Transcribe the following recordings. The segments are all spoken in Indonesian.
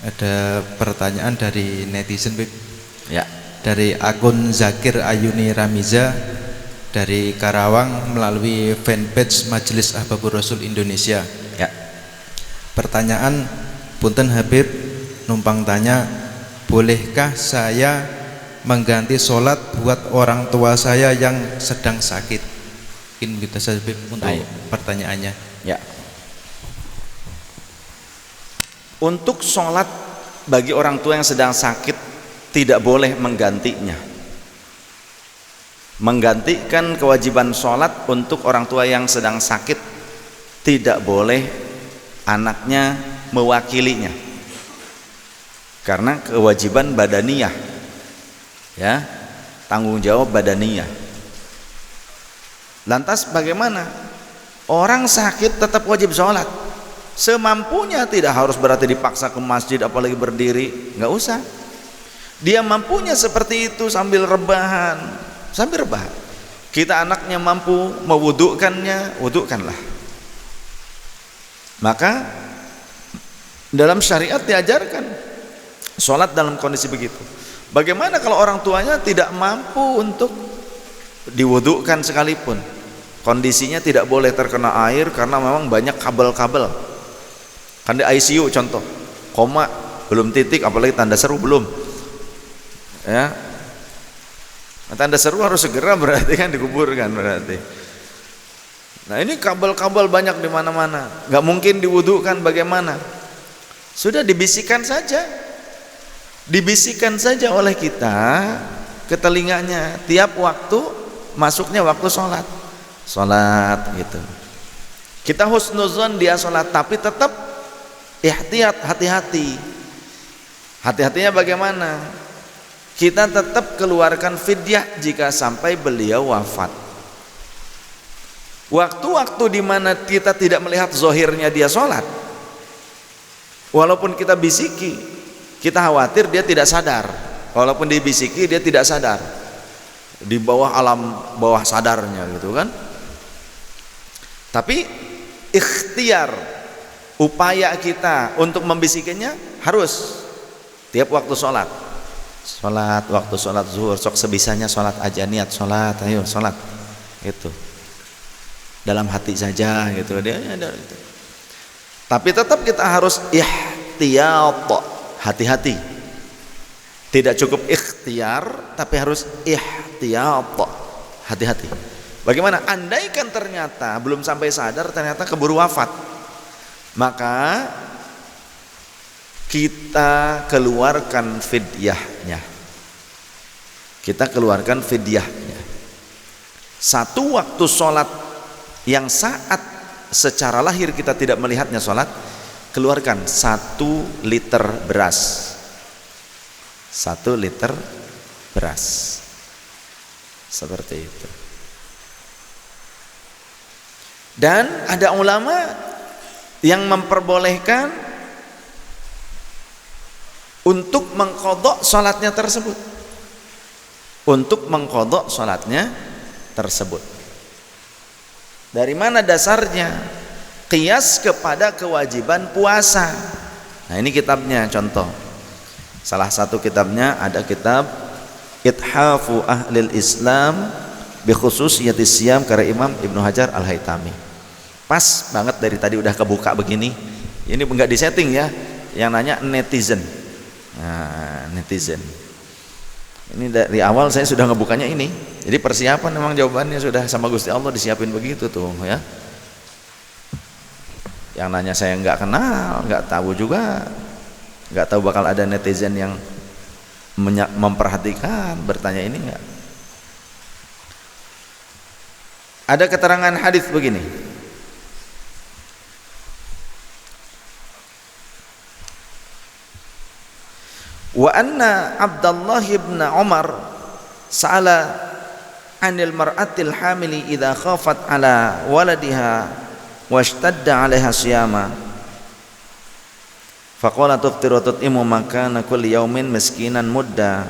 Ada pertanyaan dari netizen, Bib. Ya. Dari akun Zakir Ayuni Ramiza dari Karawang melalui fanpage Majelis Ahbabur Rasul Indonesia. Ya. Pertanyaan, punten Habib, numpang tanya, bolehkah saya mengganti sholat buat orang tua saya yang sedang sakit? Mungkin kita saja, Habib, untuk pertanyaannya. Ya. Untuk sholat bagi orang tua yang sedang sakit tidak boleh menggantinya. Menggantikan kewajiban sholat untuk orang tua yang sedang sakit tidak boleh anaknya mewakilinya, karena kewajiban badaniyah, ya, tanggung jawab badaniyah. Lantas bagaimana? Orang sakit tetap wajib sholat semampunya, tidak harus berarti dipaksa ke masjid apalagi berdiri, nggak usah. Dia mampunya seperti itu sambil rebahan. Kita anaknya mampu mewudukkannya, wudukkanlah. Maka dalam syariat diajarkan sholat dalam kondisi begitu. Bagaimana kalau orang tuanya tidak mampu untuk diwudukkan sekalipun? Kondisinya tidak boleh terkena air karena memang banyak kabel-kabel. Kan di ICU contoh, koma, belum titik, apalagi tanda seru belum. Ya, tanda seru harus segera berarti kan dikuburkan berarti. Nah ini kabel-kabel banyak di mana-mana, nggak mungkin diwudukkan. Bagaimana? Sudah dibisikkan saja oleh kita ke telinganya tiap waktu masuknya waktu sholat gitu. Kita husnuzon dia sholat, tapi tetap ihtiyat, hati-hatinya bagaimana? Kita tetap keluarkan fidyah jika sampai beliau wafat. Waktu-waktu di mana kita tidak melihat zohirnya dia sholat, walaupun kita bisiki, kita khawatir dia tidak sadar. Walaupun dibisiki dia tidak sadar, di bawah alam bawah sadarnya gitu kan. Tapi ikhtiar, upaya kita untuk membisikinya harus tiap waktu sholat, waktu sholat zuhur, sok sebisanya sholat aja, niat sholat, ayo sholat gitu, dalam hati saja gitu dia ada gitu. Tapi tetap kita harus ihtiyat, hati-hati. Tidak cukup ikhtiar, tapi harus ihtiyat, hati-hati. Bagaimana? Andaikan ternyata belum sampai sadar, ternyata keburu wafat, maka kita keluarkan fidyahnya. Satu waktu sholat yang saat secara lahir kita tidak melihatnya sholat, keluarkan 1 liter beras. 1 liter beras. Seperti itu. Dan ada ulama yang memperbolehkan untuk mengqadha salatnya tersebut. Dari mana dasarnya? Qiyas kepada kewajiban puasa. Nah, ini kitabnya contoh. Salah satu kitabnya ada kitab Ithafu Ahlil Islam bi Khususiyati Siyam karya Imam Ibnu Hajar Al-Haytami. Pas banget dari tadi udah kebuka begini. Ini enggak disetting ya. Yang nanya netizen. Nah, netizen. Ini dari awal saya sudah ngebukanya ini. Jadi persiapan memang jawabannya sudah sama Gusti Allah disiapin begitu tuh ya. Yang nanya saya enggak kenal, enggak tahu juga. Enggak tahu bakal ada netizen yang memperhatikan bertanya ini enggak. Ada keterangan hadis begini. Wa anna Abdullah ibn Umar sa'ala 'anil mar'atil hamili idza khafat 'ala waladiha washtadda 'alaiha siyama faqala tuftiru tut'imu makana kulli yaumin miskinan muddan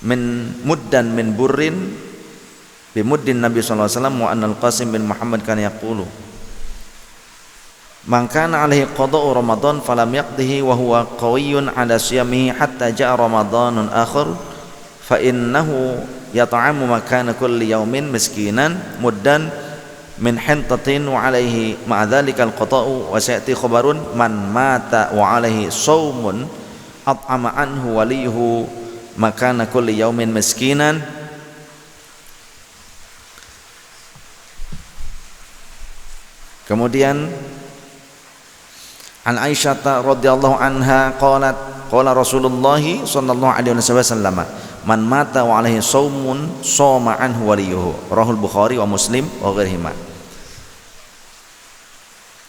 min burrin bimuddin Nabi sallallahu alaihi wasallam wa anna al-Qasim bin Muhammad kana yaqulu man kana alaihi qada'u Ramadan falam yaqdihi wa huwa qawiyyun 'ala siyamihi hatta ja'a Ramadanun akhar fa innahu yat'amu makana kulli yawmin miskinan muddan min hintatin wa alaihi ma'a dhalika al-qada'u wa sayati khabarun man mata wa alaihi shaumun at'ama anhu waliyuhu makana kulli yawmin miskinan. Kemudian an Aisyah radhiyallahu anha qalat qala Rasulullah sallallahu alaihi wasallam man mata wa alaihi shaumun shoma anhu waliyuhu rahul Bukhari wa Muslim wa ghairihima.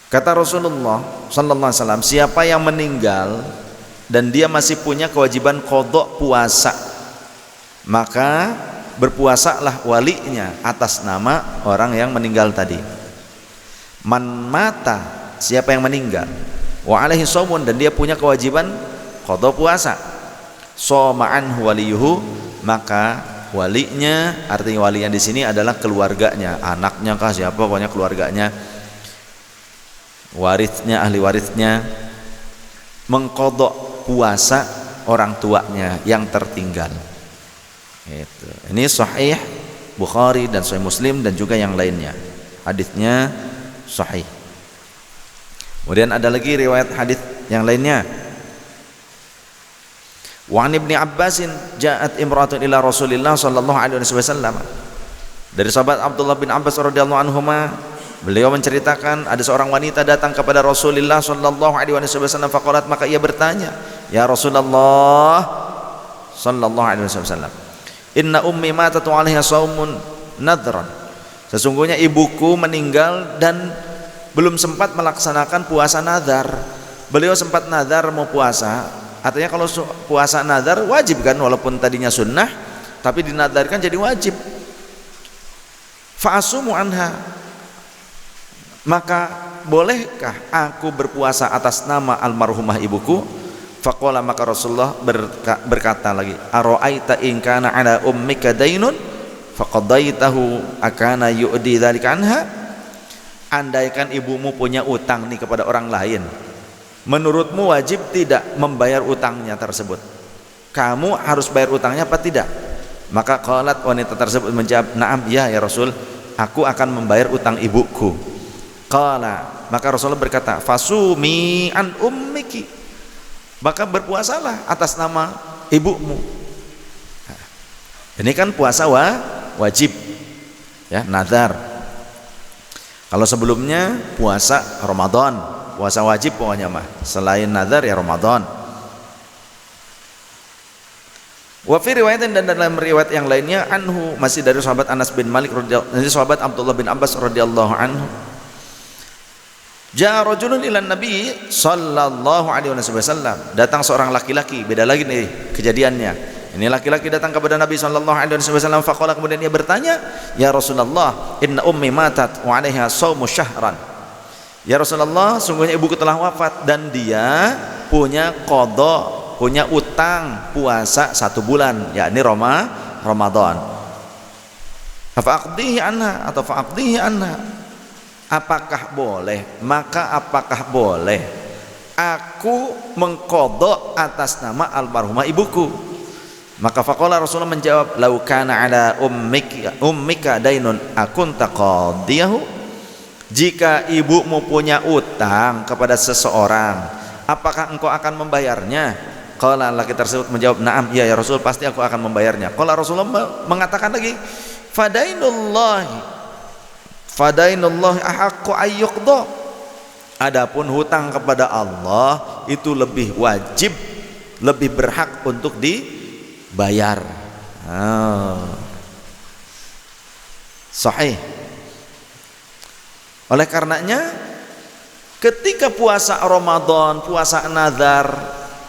Kata Rasulullah sallallahu alaihi wasallam, siapa yang meninggal dan dia masih punya kewajiban qada puasa, maka berpuasalah walinya atas nama orang yang meninggal tadi. Man mata, siapa yang meninggal, wa alaihi shaumun, dan dia punya kewajiban qada puasa, shoma anhu waliyuhu, maka walinya, artinya walinya di sini adalah keluarganya, anaknya kah siapa, pokoknya keluarganya, warisnya, ahli warisnya, mengqadha puasa orang tuanya yang tertinggal. Itu. Ini sahih Bukhari dan sahih Muslim dan juga yang lainnya. Hadisnya sahih. Kemudian ada lagi riwayat hadis yang lainnya. Wa an Ibnu Abbasin ja'at imra'atun ila Rasulillah sallallahu alaihi wasallam. Dari sahabat Abdullah bin Abbas radhiyallahu anhuma, beliau menceritakan ada seorang wanita datang kepada Rasulullah sallallahu alaihi wasallam faqalat, maka ia bertanya, ya Rasulullah sallallahu alaihi wasallam, inna ummi matat wa 'alaiha shaumun nadran. Sesungguhnya ibuku meninggal dan belum sempat melaksanakan puasa nazar. Beliau sempat nazar mau puasa. Artinya kalau puasa nazar wajib kan, walaupun tadinya sunnah tapi dinadarkan jadi wajib. Fa'asumu anha, maka bolehkah aku berpuasa atas nama almarhumah ibuku? Faqala, maka Rasulullah berkata lagi, ara'aita in kana ala ummika dainun faqadaitahu akana yu'di dzalika anha. Andaikan ibumu punya utang nih kepada orang lain, menurutmu wajib tidak membayar utangnya tersebut? Kamu harus bayar utangnya apa tidak? Maka qalat, wanita tersebut menjawab, na'am, ya Rasul, aku akan membayar utang ibuku. Qala, maka Rasulullah berkata, fasumi an ummiki, maka berpuasalah atas nama ibumu. Ini kan puasa wajib ya, nazar. Kalau sebelumnya puasa Ramadan, puasa wajib pokoknya mah, selain nazar ya Ramadan. Wa fi riwayatin, dan dalam riwayat yang lainnya, anhu, masih dari sahabat Anas bin Malik radhiyallahu anhu, sahabat Abdullah bin Abbas radhiyallahu anhu, ja'a rajulun ila Nabi sallallahu alaihi wasallam, datang seorang laki-laki, beda lagi nih kejadiannya. Ini laki-laki datang kepada Nabi sallallahu alaihi wasallam, faqala, kemudian dia bertanya, ya Rasulullah, inna ummi matat wa 'alaiha shaumu syahran. Ya Rasulullah, sungguhnya ibuku telah wafat dan dia punya qada, punya utang puasa 1 bulan, yakni Ramadan. Fa'aqdihi anha, atau fa'aqdihi anha, apakah boleh, maka apakah boleh aku mengqadha atas nama almarhumah ibuku? Maka faqala, Rasulullah menjawab, lau kana ala ummika dainun akunta qadiyahu, jika ibumu punya utang kepada seseorang, apakah engkau akan membayarnya? Qala, laki tersebut menjawab, na'am, ya Rasul, pasti aku akan membayarnya. Qala, Rasulullah mengatakan lagi, fadainullahi ahaqqu ayyuqda, adapun hutang kepada Allah itu lebih wajib, lebih berhak untuk dibayar. Sahih. Oleh karenanya ketika puasa Ramadan, puasa nazar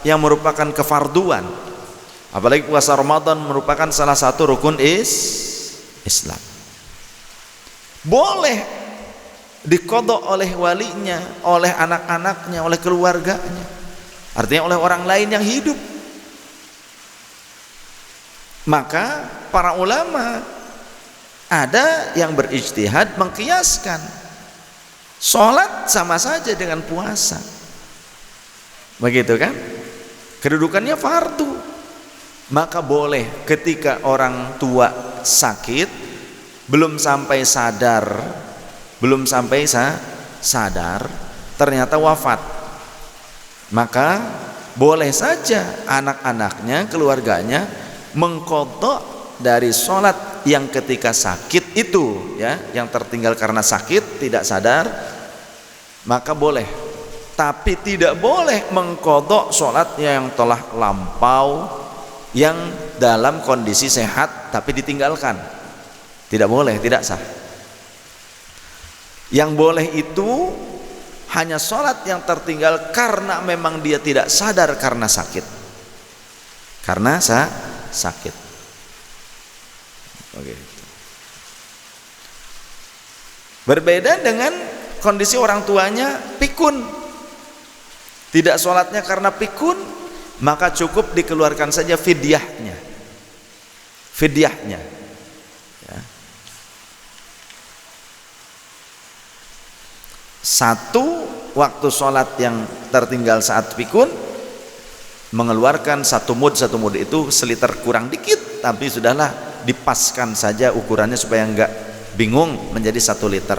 yang merupakan kefarduan, apalagi puasa Ramadan merupakan salah satu rukun Islam, boleh diqadha oleh walinya, oleh anak-anaknya, oleh keluarganya, artinya oleh orang lain yang hidup. Maka para ulama ada yang berijtihad mengkiaskan Sholat sama saja dengan puasa, begitu kan? Kedudukannya fardu. Maka boleh ketika orang tua sakit, belum sampai sadar, ternyata wafat, maka boleh saja anak-anaknya, keluarganya mengqadha dari sholat yang ketika sakit itu, ya, yang tertinggal karena sakit tidak sadar, maka boleh. Tapi tidak boleh mengqadha sholat yang telah lampau, yang dalam kondisi sehat tapi ditinggalkan. Tidak boleh, tidak sah. Yang boleh itu hanya sholat yang tertinggal karena memang dia tidak sadar karena sakit. Karena sakit. Oke. Berbeda dengan kondisi orang tuanya pikun. Tidak sholatnya karena pikun, maka cukup dikeluarkan saja fidyahnya. Ya. Satu, waktu sholat yang tertinggal saat pikun, mengeluarkan satu mud itu seliter kurang dikit, tapi sudahlah dipaskan saja ukurannya supaya enggak bingung, menjadi 1 liter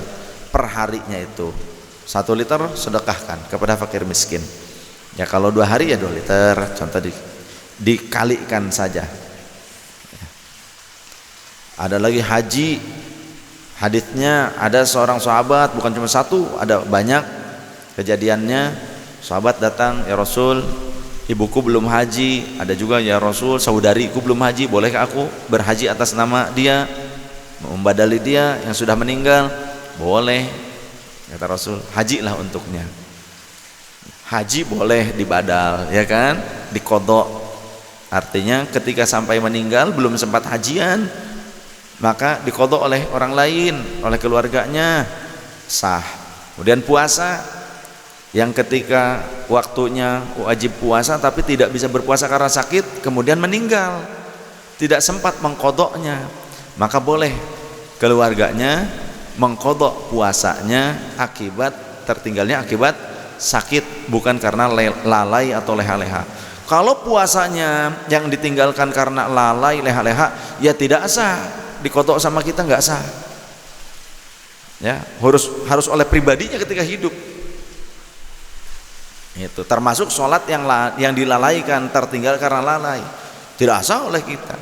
per harinya itu. 1 liter sedekahkan kepada fakir miskin. Ya kalau 2 hari ya 2 liter, contoh dikalikan saja. Ada lagi haji, haditsnya ada seorang sahabat, bukan cuma satu, ada banyak kejadiannya. Sahabat datang, ya Rasul, ibuku belum haji. Ada juga, ya Rasul, saudariku belum haji, bolehkah aku berhaji atas nama dia, membadali dia yang sudah meninggal? Boleh, kata Rasul, hajilah untuknya. Haji boleh dibadal, ya kan, diqadha. Artinya ketika sampai meninggal belum sempat hajian, maka diqadha oleh orang lain, oleh keluarganya, sah. Kemudian puasa, yang ketika waktunya wajib puasa tapi tidak bisa berpuasa karena sakit, kemudian meninggal, tidak sempat mengqadhanya, maka boleh keluarganya mengqadha puasanya akibat tertinggalnya akibat sakit, bukan karena lalai atau leha-leha. Kalau puasanya yang ditinggalkan karena lalai leha-leha, ya tidak sah, diqadha sama kita, nggak sah. Ya, harus oleh pribadinya ketika hidup. Itu termasuk sholat yang dilalaikan, tertinggal karena lalai, tidak sah oleh kita.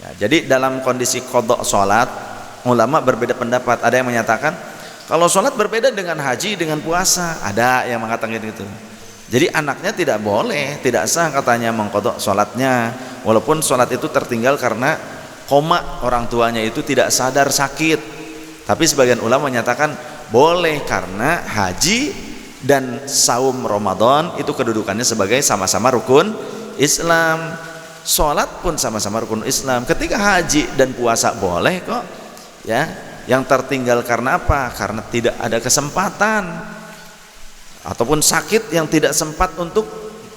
Ya, jadi dalam kondisi qadha sholat, ulama berbeda pendapat. Ada yang menyatakan kalau sholat berbeda dengan haji, dengan puasa, ada yang mengatakan gitu. Jadi anaknya tidak boleh, tidak sah katanya mengqadha sholatnya, walaupun sholat itu tertinggal karena koma, orang tuanya itu tidak sadar sakit. Tapi sebagian ulama menyatakan boleh karena haji dan saum Ramadan itu kedudukannya sebagai sama-sama rukun Islam. Sholat pun sama-sama rukun Islam. Ketika haji dan puasa boleh kok, ya. Yang tertinggal karena apa? Karena tidak ada kesempatan, ataupun sakit yang tidak sempat untuk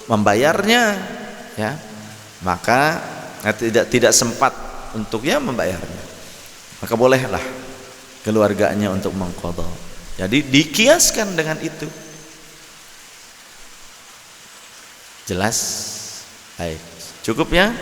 membayarnya, ya, maka tidak sempat untuk membayarnya, maka bolehlah keluarganya untuk mengqadha. Jadi dikiaskan dengan itu. Jelas? Baik, cukup ya.